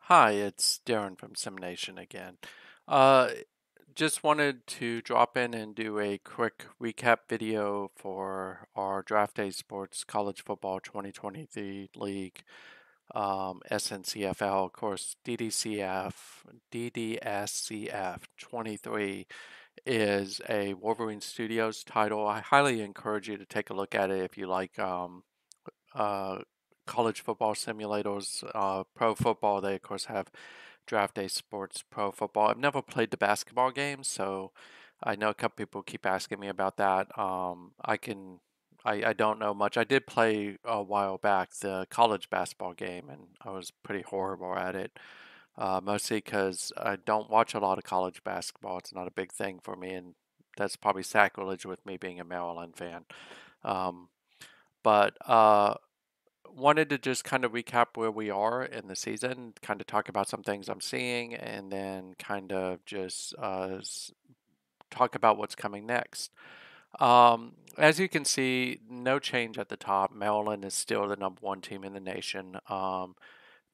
Hi, it's Darren from SimNation again. Uh, just wanted to drop in and do a quick recap video for our Draft Day Sports College Football 2023 League, SNCFL, of course, DDSCF 23 is a Wolverine Studios title. I highly encourage you to take a look at it if you like uh, college football simulators, pro football. They, of course, have Draft Day Sports Pro Football. I've never played the basketball game, so I know a couple people keep asking me about that. I don't know much. I did play a while back the college basketball game, and I was pretty horrible at it. Mostly because I don't watch a lot of college basketball. It's not a big thing for me, and that's probably sacrilege with me being a Maryland fan. Um, but wanted to just kind of recap where we are in the season, kind of talk about some things I'm seeing, and then kind of just talk about what's coming next. As you can see, no change at the top. Maryland is still the number one team in the nation.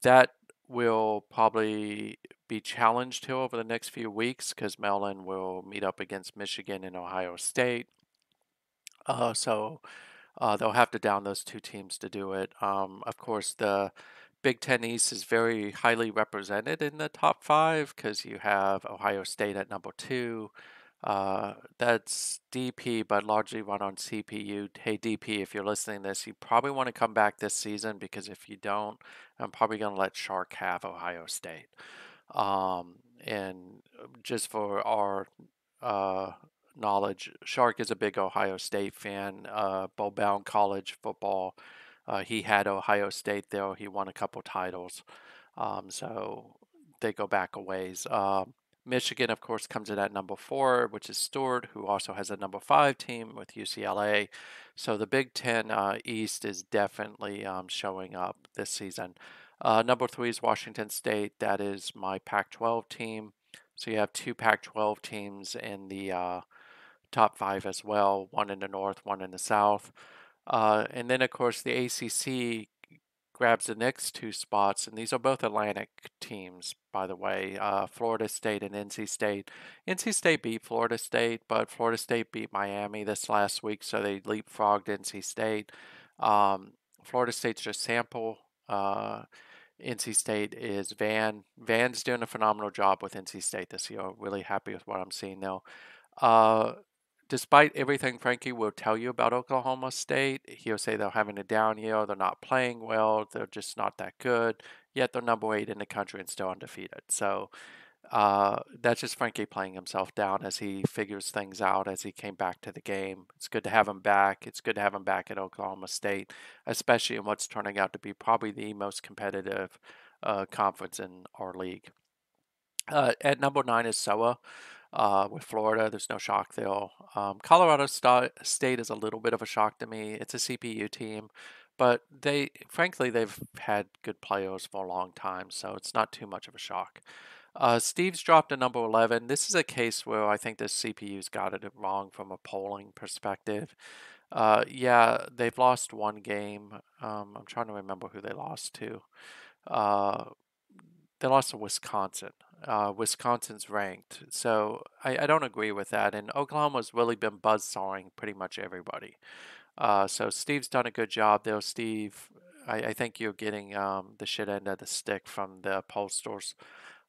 That will probably be challenged here over the next few weeks because Maryland will meet up against Michigan and Ohio State. So they'll have to down those two teams to do it. Of course, the Big Ten East is very highly represented in the top five because you have Ohio State at number two. That's DP, but largely run on CPU. Hey, DP, if you're listening to this, you probably want to come back this season because if you don't, I'm probably going to let Shark have Ohio State. And just for our uh, knowledge, Shark is a big Ohio State fan. Bowl-bound college football. He had Ohio State there. He won a couple titles. So they go back a ways. Michigan, of course, comes in at number four, which is Stewart, who also has a number five team with UCLA. So the Big Ten East is definitely showing up this season. Number three is Washington State. That is my Pac 12 team. So you have two Pac 12 teams in the top five as well, one in the north, one in the south. And then, of course, the ACC grabs the next two spots, and these are both Atlantic teams, by the way. Florida State and NC State. NC State beat Florida State, but Florida State beat Miami this last week, so they leapfrogged NC State. Um, Florida State's just sample. NC State is Van. Van's doing a phenomenal job with NC State this year. Really happy with what I'm seeing now. Uh, Despite everything Frankie will tell you about Oklahoma State, he'll say they're having a down year, they're not playing well, they're just not that good, yet they're number eight in the country and still undefeated. So that's just Frankie playing himself down as he figures things out as he came back to the game. It's good to have him back. It's good to have him back at Oklahoma State, especially in what's turning out to be probably the most competitive conference in our league. At number nine is SOA with Florida. There's no shock there. Colorado State is a little bit of a shock to me. It's a CPU team, but frankly, they've had good players for a long time, so it's not too much of a shock. Steve's dropped to number 11. This is a case where I think the CPU's got it wrong from a polling perspective. Yeah, they've lost one game. I'm trying to remember who they lost to. Uh, they lost to Wisconsin. Wisconsin's ranked. So I don't agree with that. And Oklahoma's really been buzzsawing pretty much everybody. So Steve's done a good job there. Steve, I think you're getting the shit end of the stick from the pollsters.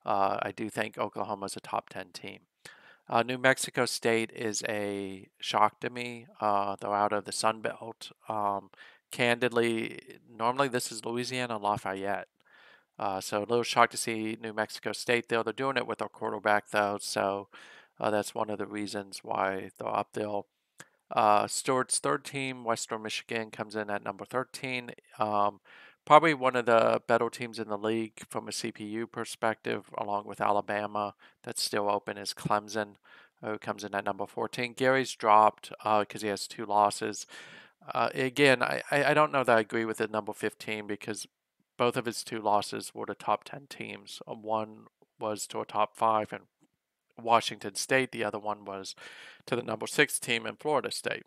I do think Oklahoma's a top 10 team. New Mexico State is a shock to me. They're out of the Sun Belt. Candidly, normally this is Louisiana Lafayette. So a little shocked to see New Mexico State there. They're doing it with their quarterback though, so that's one of the reasons why they're up there. Stewart's third team, Western Michigan, comes in at number 13. Probably one of the better teams in the league from a CPU perspective, along with Alabama. That's still open is Clemson, who comes in at number 14. Gary's dropped because he has two losses. Again, I don't know that I agree with the number 15 because both of his two losses were to top 10 teams. One was to a top five in Washington State, the other one was to the number six team in Florida State.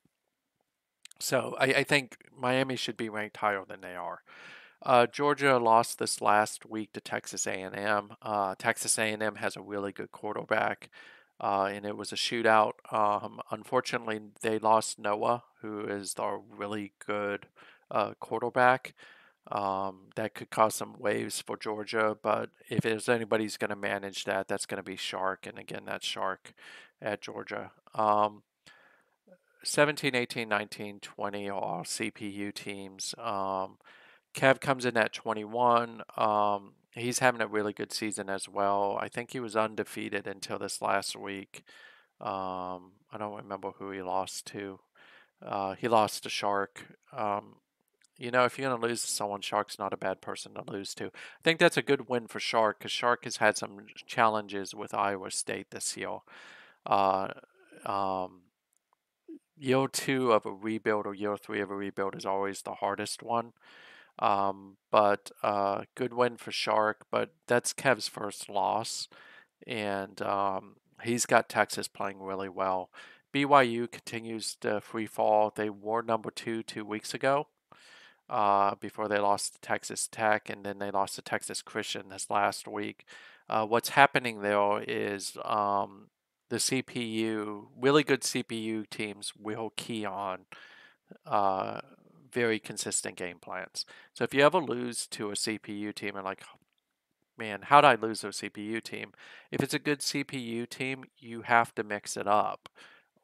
So I think Miami should be ranked higher than they are. Georgia lost this last week to Texas A&M. Texas A&M has a really good quarterback, and it was a shootout. Unfortunately, they lost Noah, who is a really good quarterback. That could cause some waves for Georgia, but if there's anybody who's going to manage that, that's going to be Shark, and again, that's Shark at Georgia. 17, 18, 19, 20 are all CPU teams. Kev comes in at 21. He's having a really good season as well. I think he was undefeated until this last week. I don't remember who he lost to. He lost to Shark. If you're going to lose to someone, Shark's not a bad person to lose to. I think that's a good win for Shark because Shark has had some challenges with Iowa State this year. Uh, um, Year two of a rebuild or year three of a rebuild is always the hardest one. But good win for Shark, but that's Kev's first loss, and he's got Texas playing really well. BYU continues to free fall. They were number 2 weeks ago, before they lost to Texas Tech, and then they lost to Texas Christian this last week. What's happening though is the CPU, really good CPU teams will key on uh, very consistent game plans. So if you ever lose to a CPU team and like, man, how'd I lose to a CPU team? If it's a good CPU team, you have to mix it up.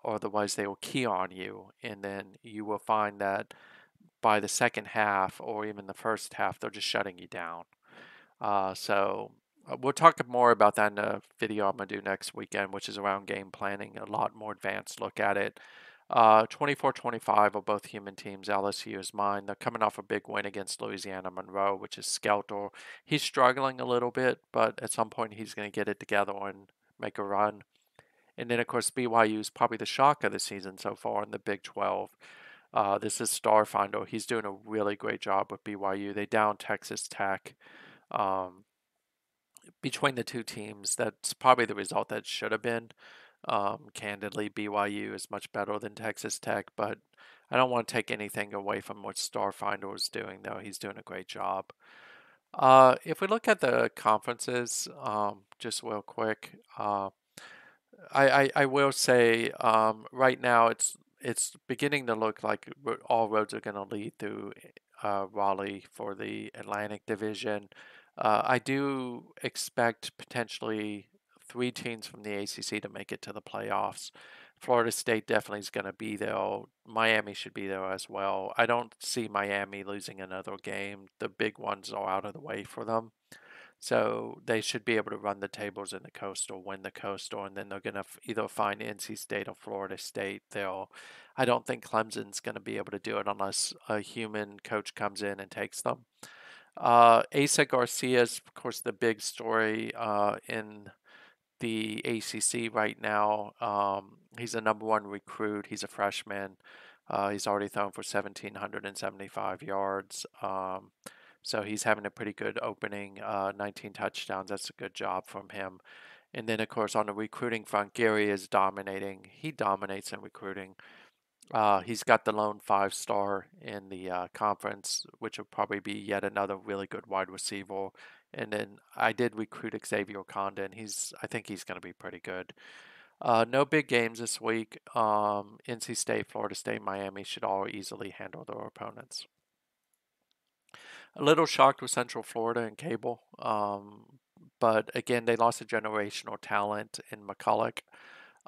Otherwise, they will key on you, and then you will find that by the second half or even the first half, they're just shutting you down. We'll talk more about that in a video I'm going to do next weekend, which is around game planning, a lot more advanced look at it. 24-25 are both human teams. LSU is mine. They're coming off a big win against Louisiana Monroe, which is Skelter. He's struggling a little bit, but at some point he's going to get it together and make a run. And then, of course, BYU is probably the shock of the season so far in the Big 12. This is Starfinder. He's doing a really great job with BYU. They down Texas Tech. Um, Between the two teams, that's probably the result that should have been. Candidly, BYU is much better than Texas Tech, but I don't want to take anything away from what Starfinder is doing, though. He's doing a great job. If we look at the conferences, just real quick, I will say right now it's beginning to look like all roads are going to lead through Raleigh for the Atlantic Division. I do expect potentially three teams from the ACC to make it to the playoffs. Florida State definitely is going to be there. Miami should be there as well. I don't see Miami losing another game. The big ones are out of the way for them. So they should be able to run the tables in the Coastal, win the Coastal, and then they're going to either find NC State or Florida State. I don't think Clemson's going to be able to do it unless a human coach comes in and takes them. Asa Garcia is, of course, the big story in the ACC right now. He's a number one recruit. He's a freshman. He's already thrown for 1,775 yards. So he's having a pretty good opening, 19 touchdowns. That's a good job from him. And then, of course, on the recruiting front, Gary is dominating. He dominates in recruiting. He's got the lone 5-star in the conference, which will probably be yet another really good wide receiver. And then I did recruit Xavier Condon. I think he's going to be pretty good. No big games this week. NC State, Florida State, Miami should all easily handle their opponents. A little shocked with Central Florida and Cable. But again, they lost a generational talent in McCulloch.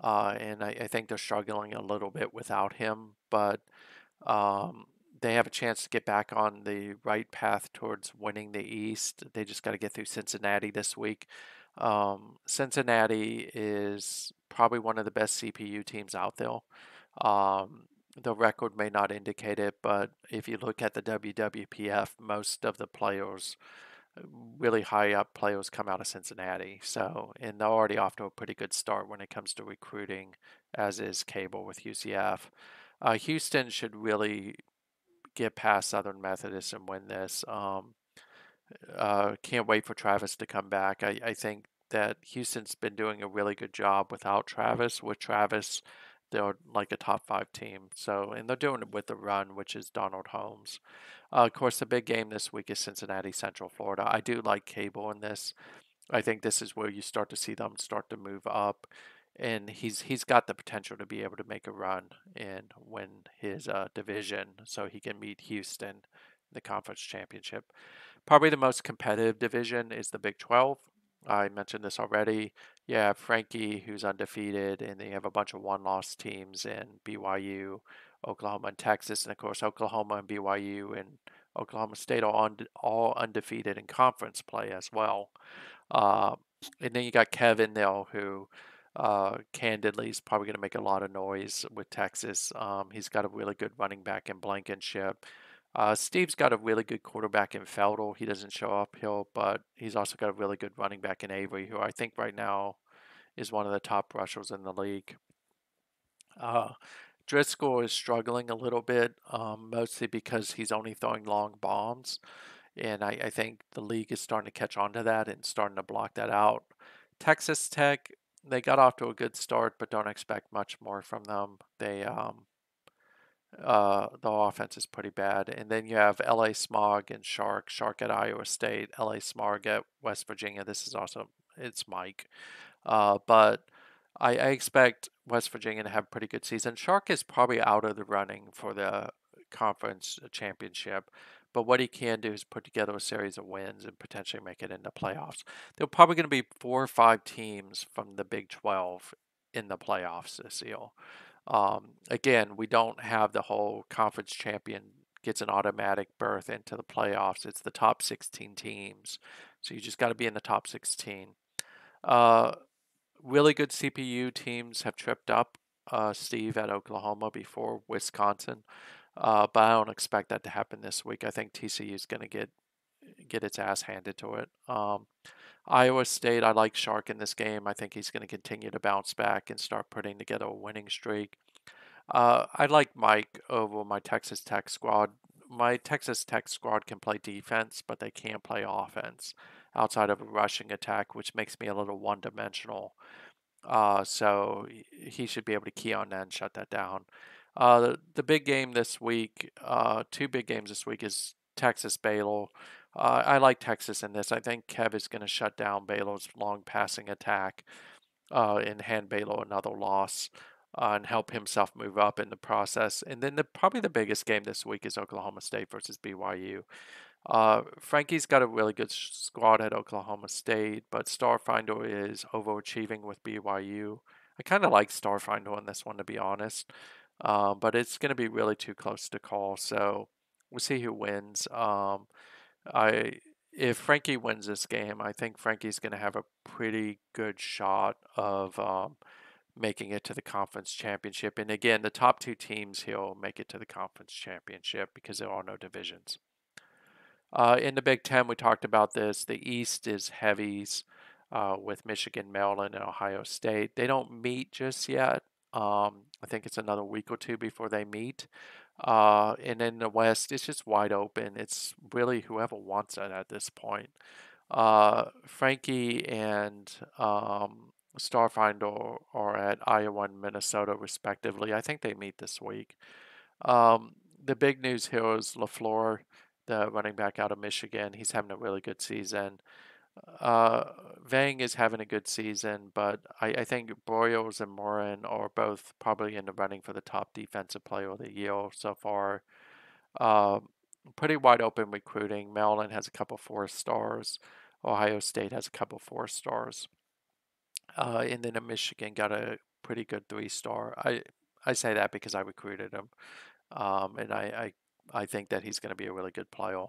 And I think they're struggling a little bit without him. But um, they have a chance to get back on the right path towards winning the East. They just got to get through Cincinnati this week. Cincinnati is probably one of the best CPU teams out there. The record may not indicate it, but if you look at the WWPF, most of the players, really high up players, come out of Cincinnati. And they're already off to a pretty good start when it comes to recruiting, as is Cable with UCF. Houston should really get past Southern Methodist and win this. Can't wait for Travis to come back. I think that Houston's been doing a really good job without Travis. With Travis, they're like a top 5 team. So, and they're doing it with the run, which is Donald Holmes. Of course, the big game this week is Cincinnati Central Florida. I do like Cable in this. I think this is where you start to see them start to move up, and he's got the potential to be able to make a run and win his division, so he can meet Houston in the conference championship. Probably the most competitive division is the Big 12. I mentioned this already. You have Frankie, who's undefeated, and then you have a bunch of one-loss teams in BYU, Oklahoma, and Texas, and of course Oklahoma and BYU and Oklahoma State are all undefeated in conference play as well. Uh, and then you got Kevin Nell, who candidly is probably going to make a lot of noise with Texas. He's got a really good running back in Blankenship. Steve's got a really good quarterback in Feldel. He doesn't show uphill, but he's also got a really good running back in Avery, who I think right now is one of the top rushers in the league. Uh, Driscoll is struggling a little bit, mostly because he's only throwing long bombs. And I think the league is starting to catch on to that and starting to block that out. Texas Tech, they got off to a good start, but don't expect much more from them. The offense is pretty bad. And then you have LA Smog and Shark. Shark at Iowa State, LA Smog at West Virginia. This is also, it's Mike. But I expect West Virginia to have a pretty good season. Shark is probably out of the running for the conference championship, but what he can do is put together a series of wins and potentially make it into playoffs. There are probably going to be 4 or 5 teams from the Big 12 in the playoffs this year. Again, we don't have the whole conference champion gets an automatic berth into the playoffs. It's the top 16 teams. So you just got to be in the top 16. Uh, Really good CPU teams have tripped up Steve at Oklahoma before Wisconsin, but I don't expect that to happen this week. I think TCU is going to get its ass handed to it. Iowa State, I like Shark in this game. I think he's going to continue to bounce back and start putting together a winning streak. I like Mike over my Texas Tech squad. My Texas Tech squad can play defense, but they can't play offense outside of a rushing attack, which makes me a little one-dimensional. So he should be able to key on that and shut that down. The big game this week, 2 big games this week is Texas Baylor. I like Texas in this. I think Kev is going to shut down Baylor's long passing attack and hand Baylor another loss and help himself move up in the process. And then probably the biggest game this week is Oklahoma State versus BYU. Frankie's got a really good squad at Oklahoma State, but Starfinder is overachieving with BYU. I kind of like Starfinder in this one, to be honest, but it's going to be really too close to call. So we'll see who wins. I If Frankie wins this game, I think Frankie's going to have a pretty good shot of making it to the conference championship. And again, the top 2 teams he'll make it to the conference championship because there are no divisions. In the Big Ten, we talked about this. The East is heavies with Michigan, Maryland, and Ohio State. They don't meet just yet. I think it's another week or 2 before they meet. And in the West, it's just wide open. It's really whoever wants it at this point. Frankie and Starfinder are at Iowa and Minnesota, respectively. I think they meet this week. The big news here is LaFleur, the running back out of Michigan. He's having a really good season. Uh, Vang is having a good season, but I think Boyles and Morin are both probably in the running for the top defensive player of the year so far. Uh, Pretty wide open recruiting. Maryland has a couple 4 stars. Ohio State has a couple 4 stars. And then Michigan got a pretty good 3 star. I say that because I recruited him. And I think that he's going to be a really good player.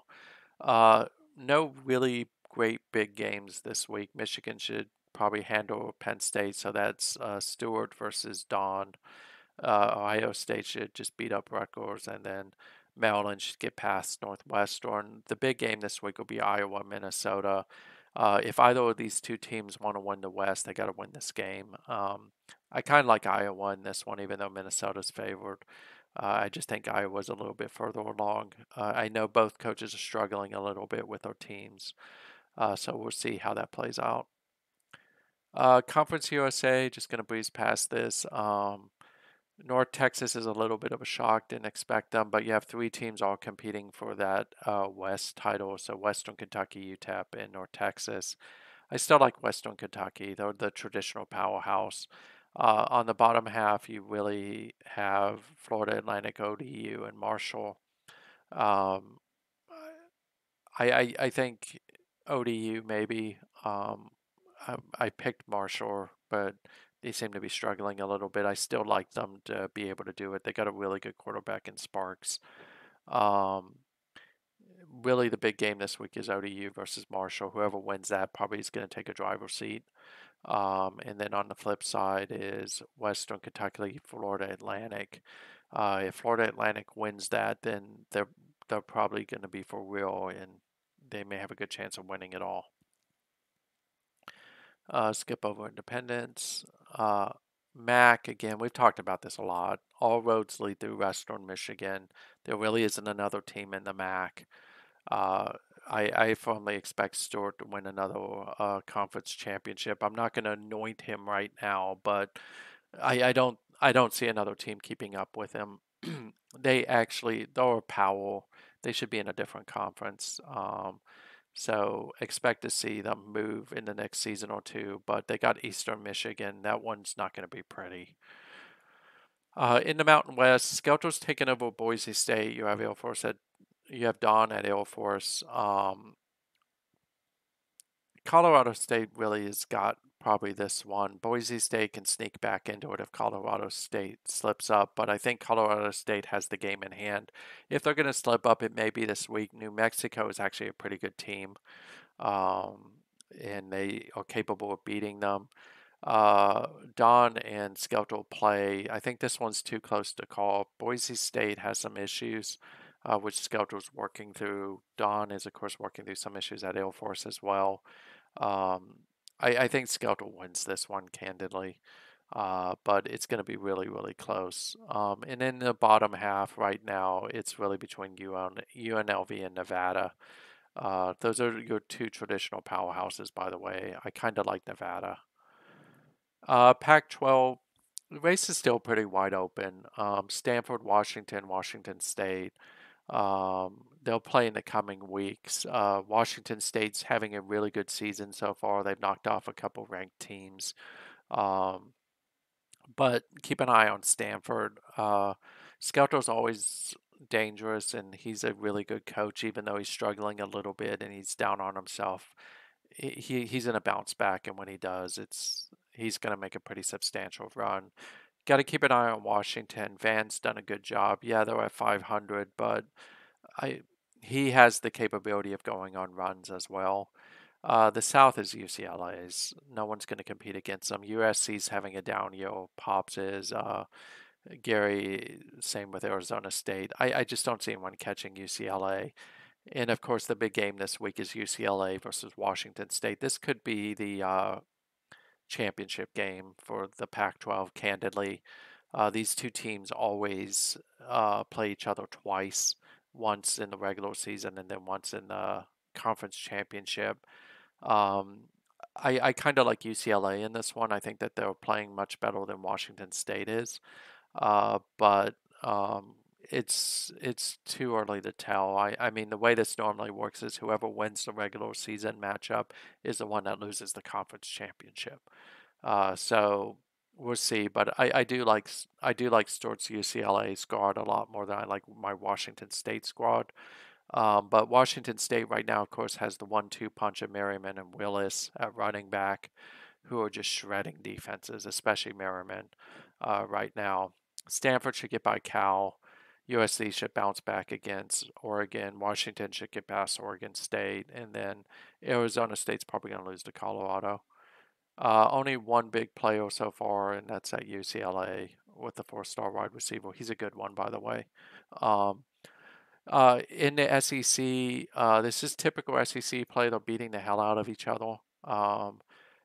Uh, no really great big games this week. Michigan should probably handle Penn State, so that's Stewart versus Don. Ohio State should just beat up Rutgers, and then Maryland should get past Northwestern. The big game this week will be Iowa, Minnesota. If either of these 2 teams want to win the West, they got to win this game. I kind of like Iowa in this one, even though Minnesota's favored. I just think Iowa's a little bit further along. I know both coaches are struggling a little bit with their teams, so we'll see how that plays out. Conference USA, just going to breeze past this. North Texas is a little bit of a shock. Didn't expect them, but you have three teams all competing for that West title. So Western Kentucky, UTEP, and North Texas. I still like Western Kentucky. They're the traditional powerhouse. On the bottom half, you really have Florida Atlantic, ODU, and Marshall. Um, I think ODU maybe. I picked Marshall, but they seem to be struggling a little bit. I still like them to be able to do it. They got a really good quarterback in Sparks. Um, really, the big game this week is ODU versus Marshall. Whoever wins that probably is going to take a driver's seat. And then on the flip side is Western Kentucky, Florida Atlantic. If Florida Atlantic wins that, then they're probably going to be for real, and they may have a good chance of winning it all. Skip over Independence. MAC, again, we've talked about this a lot. All roads lead through Western Michigan. There really isn't another team in the MAC. Uh, I firmly expect Stewart to win another conference championship. I'm not going to anoint him right now, but I don't see another team keeping up with him. They're Powell. They should be in a different conference. So expect to see them move in the next season or two. But they got Eastern Michigan. That one's not going to be pretty. In the Mountain West, Skelter's taken over Boise State. You have Air Force at you have Don at Air Force. Colorado State really has got probably this one. Boise State can sneak back into it if Colorado State slips up, but I think Colorado State has the game in hand. If they're going to slip up, it may be this week. New Mexico is actually a pretty good team, um, and they are capable of beating them. Uh, Don and Skelter play. I think this one's too close to call. Boise State has some issues, which Skelter's working through. Don is, of course, working through some issues at Air Force as well. Um, I think Skelter wins this one candidly, but it's going to be really, really close. And in the bottom half right now, it's really between UNLV and Nevada. Those are your two traditional powerhouses, by the way. I kind of like Nevada. Pac-12, the race is still pretty wide open. Stanford, Washington, Washington State. They'll play in the coming weeks. Washington State's having a really good season so far. They've knocked off a couple ranked teams. Um, but keep an eye on Stanford. Skelter's always dangerous, and he's a really good coach, even though he's struggling a little bit and he's down on himself. He's in a bounce back, and when he does, he's going to make a pretty substantial run. Got to keep an eye on Washington. Van's done a good job. Yeah, they're at 500, but I he has the capability of going on runs as well. The South is UCLA's. No one's going to compete against them. USC's having a down year. Pops is. Gary, same with Arizona State. I just don't see anyone catching UCLA. And of course, the big game this week is UCLA versus Washington State. This could be the championship game for the Pac-12, candidly. These two teams always play each other twice, once in the regular season and then once in the conference championship. Um, I kind of like UCLA in this one. I think that they're playing much better than Washington State is, but it's too early to tell. I mean, the way this normally works is whoever wins the regular season matchup is the one that loses the conference championship. So we'll see. But I do like Stewart's UCLA squad a lot more than I like my Washington State squad. But Washington State right now, of course, has the 1-2 punch of Merriman and Willis at running back, who are just shredding defenses, especially Merriman right now. Stanford should get by Cal. USC should bounce back against Oregon. Washington should get past Oregon State. And then Arizona State's probably going to lose to Colorado. Only one big player so far, and that's at UCLA with the four-star wide receiver. He's a good one, by the way. Um, in the SEC, this is typical SEC play. They're beating the hell out of each other.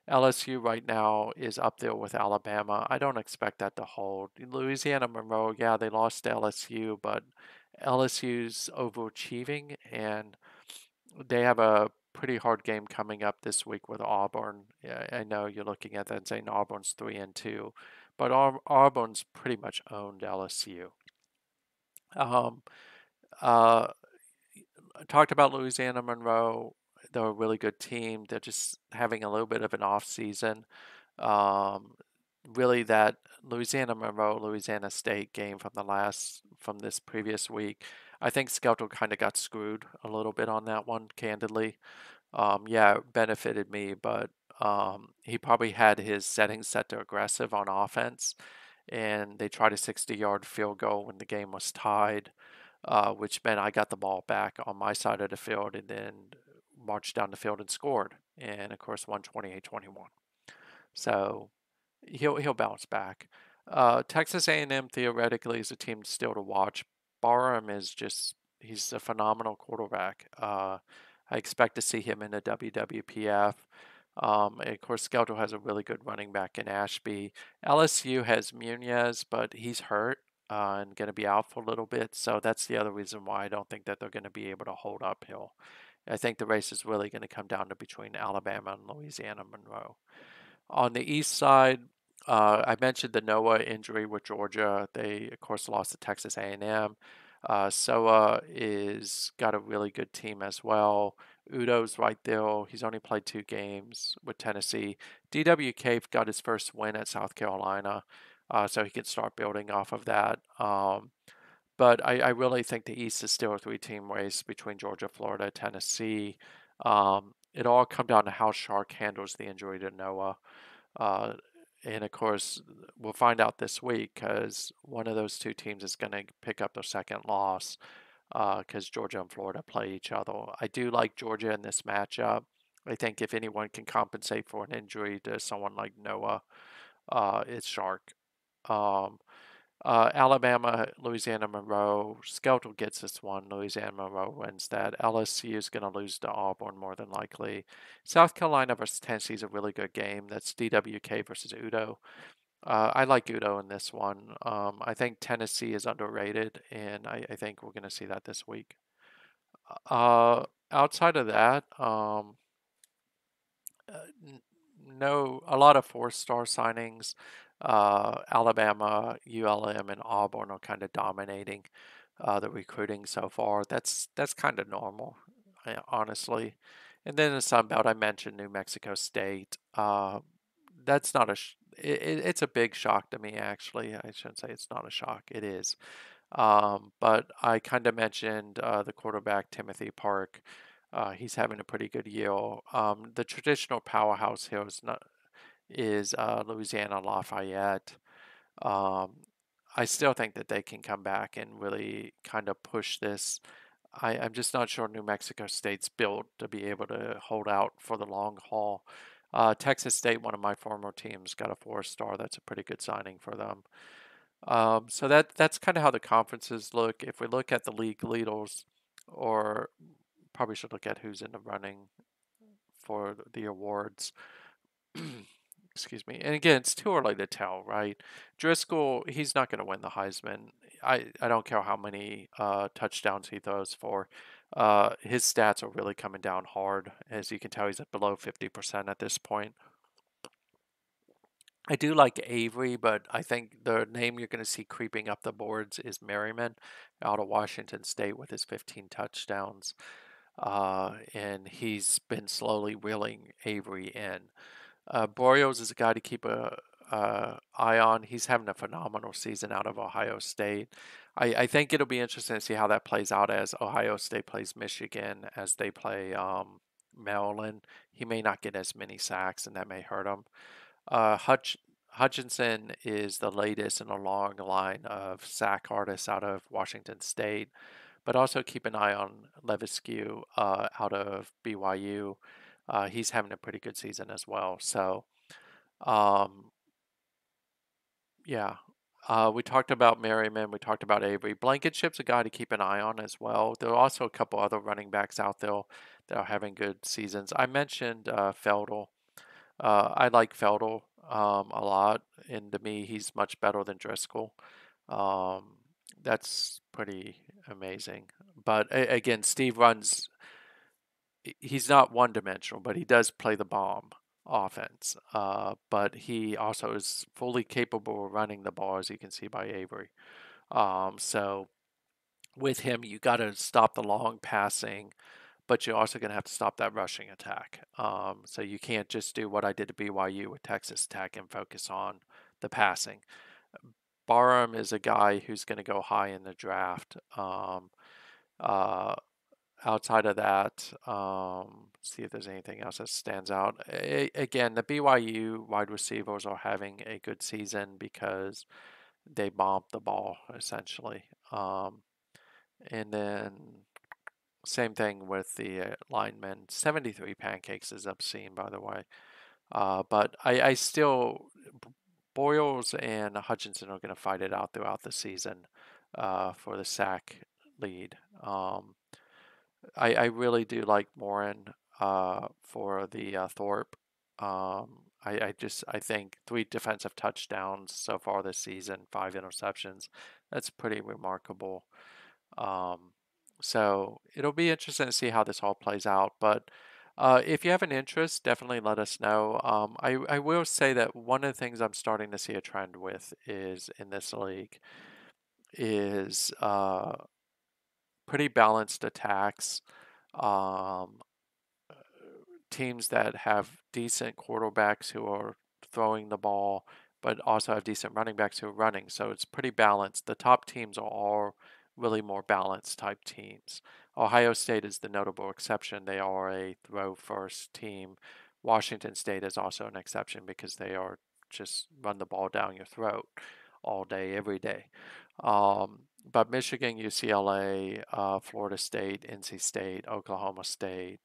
LSU right now is up there with Alabama. I don't expect that to hold. Louisiana Monroe, yeah, they lost to LSU, but LSU's overachieving, and they have a pretty hard game coming up this week with Auburn. Yeah, I know you're looking at that and saying Auburn's 3-2, but Auburn's pretty much owned LSU. Um, uh, I talked about Louisiana Monroe. They're a really good team. They're just having a little bit of an off season. Um, really, that Louisiana Monroe Louisiana State game from this previous week, I think Skelton kind of got screwed a little bit on that one, candidly. Yeah, it benefited me, but he probably had his settings set to aggressive on offense, and they tried a 60-yard field goal when the game was tied, which meant I got the ball back on my side of the field and then marched down the field and scored, and of course won 28-21. So he'll bounce back. Texas A&M theoretically is a team still to watch. Barham is just he's a phenomenal quarterback. I expect to see him in the WWPF. And of course, Skelto has a really good running back in Ashby. LSU has Munez, but he's hurt and going to be out for a little bit. So that's the other reason why I don't think that they're going to be able to hold uphill. I think the race is really going to come down to between Alabama and Louisiana Monroe. On the east side, I mentioned the Noah injury with Georgia. They, of course, lost to Texas A&M. Soa is got a really good team as well. Udo's right there. He's only played 2 games with Tennessee. DWK got his first win at South Carolina, so he can start building off of that. But I really think the East is still a 3-team race between Georgia, Florida, Tennessee. It all come down to how Shark handles the injury to Noah. Uh, and of course, we'll find out this week because one of those 2 teams is going to pick up their second loss because Georgia and Florida play each other. I do like Georgia in this matchup. I think if anyone can compensate for an injury to someone like Noah, it's Shark. Um, Alabama, Louisiana Monroe. Skelton gets this one. Louisiana Monroe wins that. LSU is going to lose to Auburn more than likely. South Carolina versus Tennessee is a really good game. That's DWK versus Udo. I like Udo in this one. I think Tennessee is underrated, and I think we're going to see that this week. Outside of that, no, a lot of 4-star signings. Alabama, ULM, and Auburn are kind of dominating the recruiting so far. That's kind of normal, honestly. And then the Sun Belt, I mentioned New Mexico State. That's not it's a big shock to me, actually. I shouldn't say it's not a shock. It is. But I kind of mentioned the quarterback, Timothy Park. He's having a pretty good year. The traditional powerhouse here is Louisiana Lafayette. Um, I still think that they can come back and really kind of push this. I'm just not sure New Mexico State's built to be able to hold out for the long haul. Texas State, one of my former teams, got a 4-star. That's a pretty good signing for them. So that's kind of how the conferences look. If we look at the league leaders, or probably should look at who's in the running for the awards. Excuse me. And again, it's too early to tell, right? Driscoll, he's not going to win the Heisman. I don't care how many touchdowns he throws for. His stats are really coming down hard. As you can tell, he's at below 50% at this point. I do like Avery, but I think the name you're going to see creeping up the boards is Merriman out of Washington State with his 15 touchdowns. And he's been slowly reeling Avery in. Boreos is a guy to keep a eye on. He's having a phenomenal season out of Ohio State. I think it'll be interesting to see how that plays out as Ohio State plays Michigan, as they play Maryland. He may not get as many sacks, and that may hurt him. Hutchinson is the latest in a long line of sack artists out of Washington State, but also keep an eye on Levisque out of BYU. He's having a pretty good season as well. So, um, yeah. We talked about Merriman. We talked about Avery. Blankenship's a guy to keep an eye on as well. There are also a couple other running backs out there that are having good seasons. I mentioned Feldel. I like Feldel a lot, and to me, he's much better than Driscoll. Um, that's pretty amazing. But again, Steve runs. He's not one dimensional, but he does play the bomb offense. But he also is fully capable of running the ball, as you can see by Avery. So with him, you got to stop the long passing, but you're also going to have to stop that rushing attack. So you can't just do what I did to BYU with Texas Tech and focus on the passing. Barham is a guy who's going to go high in the draft. Uh, Outside of that, see if there's anything else that stands out. Again, the BYU wide receivers are having a good season because they bombed the ball essentially. And then same thing with the linemen. 73 pancakes is obscene, by the way. But I still, Boyles and Hutchinson are going to fight it out throughout the season for the sack lead. I really do like Morin for the Thorpe. I think 3 defensive touchdowns so far this season, 5 interceptions. That's pretty remarkable. Um, so it'll be interesting to see how this all plays out. But if you have an interest, definitely let us know. I will say that one of the things I'm starting to see a trend with is in this league is pretty balanced attacks. Um, Teams that have decent quarterbacks who are throwing the ball, but also have decent running backs who are running. So it's pretty balanced. The top teams are all really more balanced type teams. Ohio State is the notable exception. They are a throw first team. Washington State is also an exception because they are just run the ball down your throat all day, every day. But Michigan, UCLA, Florida State, NC State, Oklahoma State,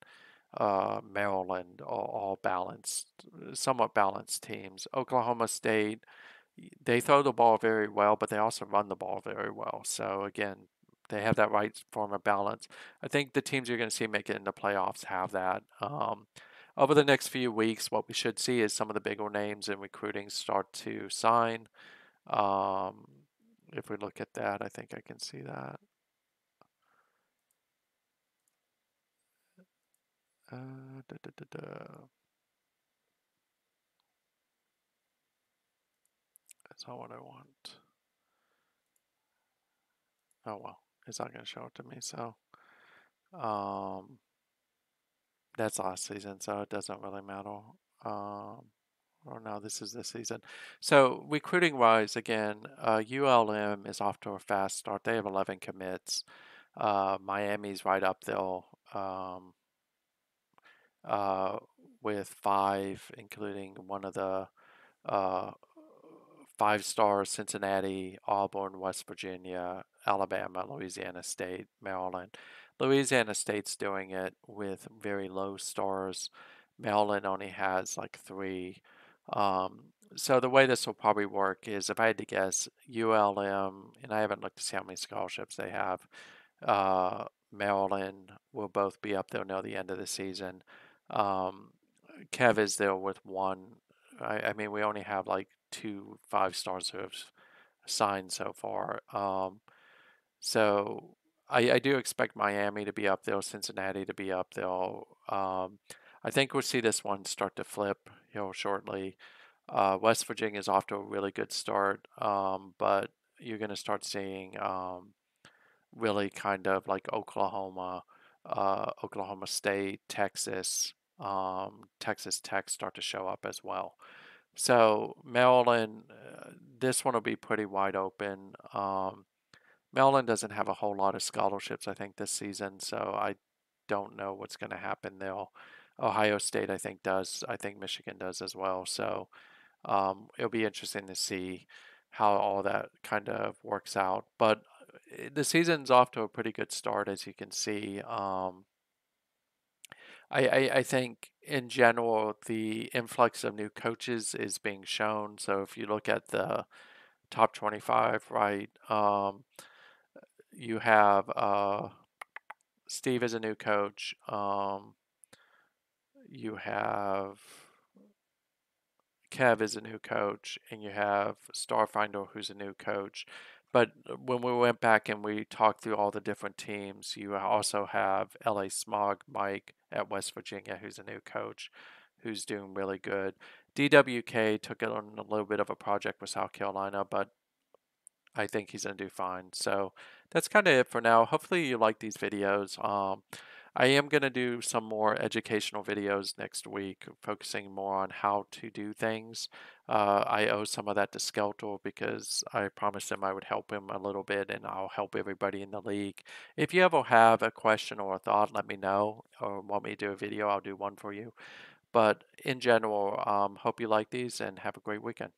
Maryland, all balanced, somewhat balanced teams. Oklahoma State, they throw the ball very well, but they also run the ball very well. So again, they have that right form of balance. I think the teams you're going to see make it into playoffs have that. Over the next few weeks, what we should see is some of the bigger names in recruiting start to sign. Um, if we look at that, I think I can see that. Da, da, da, da. That's not what I want. Oh well, it's not going to show it to me. So um, that's last season, so it doesn't really matter. Or no, this is this season. So recruiting wise, again, ULM is off to a fast start. They have 11 commits. Miami's right up there uh, with 5, including one of the uh, 5 stars: Cincinnati, Auburn, West Virginia, Alabama, Louisiana State, Maryland. Louisiana State's doing it with very low stars. Maryland only has like 3. So the way this will probably work is, if I had to guess, ULM, and I haven't looked to see how many scholarships they have, Maryland will both be up there near the end of the season. Um, Kev is there with 1. I mean, we only have like 2 5 stars who have signed so far. So I do expect Miami to be up there, Cincinnati to be up there. I think we'll see this one start to flip here shortly. West Virginia is off to a really good start, but you're going to start seeing really kind of like Oklahoma, Oklahoma State, Texas, Texas Tech start to show up as well. So Maryland, this one will be pretty wide open. Maryland doesn't have a whole lot of scholarships, I think, this season, so I don't know what's going to happen there. Ohio State, I think, does. I think Michigan does as well. So it'll be interesting to see how all that kind of works out. But the season's off to a pretty good start, as you can see. I think in general, the influx of new coaches is being shown. So if you look at the top 25, right, you have Steve as a new coach. You have Kev is a new coach, and you have Starfinder, who's a new coach. But when we went back and we talked through all the different teams, you also have LA Smog Mike at West Virginia, who's a new coach, who's doing really good. DWK took it on a little bit of a project with South Carolina, but I think he's going to do fine. So that's kind of it for now. Hopefully you like these videos. I am going to do some more educational videos next week, focusing more on how to do things. I owe some of that to Skeltor because I promised him I would help him a little bit, and I'll help everybody in the league. If you ever have a question or a thought, let me know, or want me to do a video, I'll do one for you. But in general, hope you like these and have a great weekend.